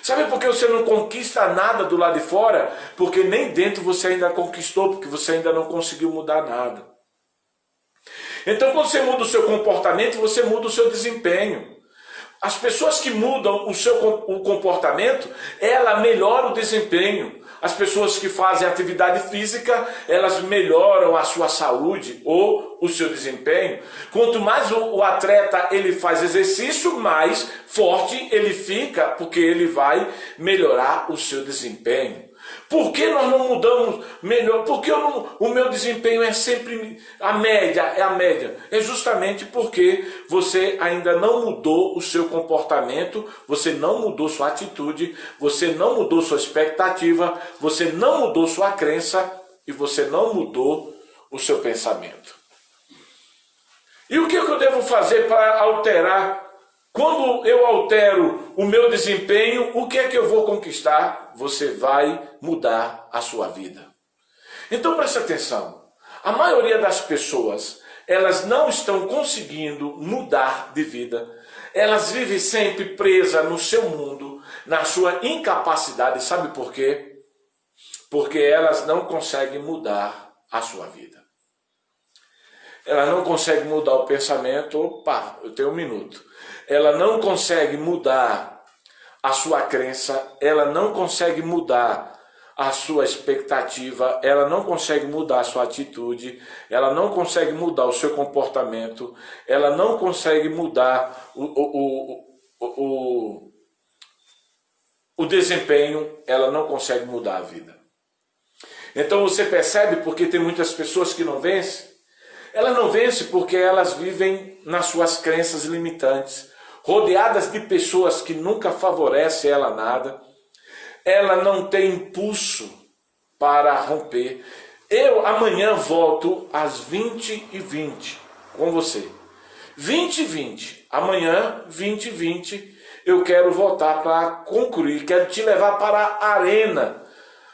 Sabe por que você não conquista nada do lado de fora? Porque nem dentro você ainda conquistou, porque você ainda não conseguiu mudar nada. Então, quando você muda o seu comportamento, você muda o seu desempenho. As pessoas que mudam o comportamento, ela melhora o desempenho. As pessoas que fazem atividade física, elas melhoram a sua saúde ou o seu desempenho. Quanto mais o atleta ele faz exercício, mais forte ele fica, porque ele vai melhorar o seu desempenho. Por que nós não mudamos melhor? Porque o meu desempenho é sempre a média, É justamente porque você ainda não mudou o seu comportamento, você não mudou sua atitude, você não mudou sua expectativa, você não mudou sua crença e você não mudou o seu pensamento. E o que eu devo fazer para alterar? Quando eu altero o meu desempenho, o que é que eu vou conquistar? Você vai mudar a sua vida. Então preste atenção. A maioria das pessoas, elas não estão conseguindo mudar de vida. Elas vivem sempre presas no seu mundo, na sua incapacidade. Sabe por quê? Porque elas não conseguem mudar a sua vida. Ela não consegue mudar o pensamento. Opa, eu tenho um minuto. Ela não consegue mudar a sua crença, ela não consegue mudar a sua expectativa, ela não consegue mudar a sua atitude, ela não consegue mudar o seu comportamento, ela não consegue mudar o desempenho, ela não consegue mudar a vida. Então você percebe porque tem muitas pessoas que não vencem? Ela não vence porque elas vivem nas suas crenças limitantes, rodeadas de pessoas que nunca favorecem ela nada. Ela não tem impulso para romper. Eu amanhã volto às 20h20 com você. 20h20. Amanhã, 20h20, eu quero voltar para concluir. Quero te levar para a arena,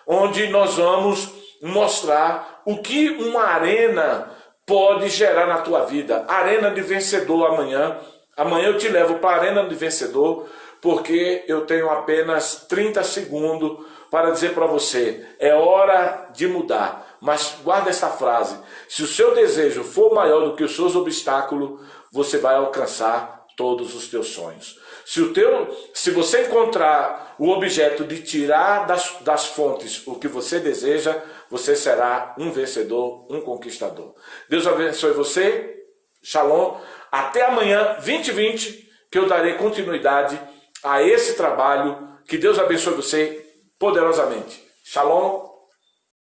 onde nós vamos mostrar o que uma arena pode gerar na tua vida. Arena de vencedor amanhã. Amanhã eu te levo para a arena de vencedor, porque eu tenho apenas 30 segundos para dizer para você, é hora de mudar. Mas guarda essa frase, se o seu desejo for maior do que os seus obstáculos, você vai alcançar todos os teus sonhos. Se você encontrar o objeto de tirar das fontes o que você deseja, você será um vencedor, um conquistador. Deus abençoe você. Shalom. Até amanhã, 20h20, que eu darei continuidade a esse trabalho. Que Deus abençoe você poderosamente. Shalom.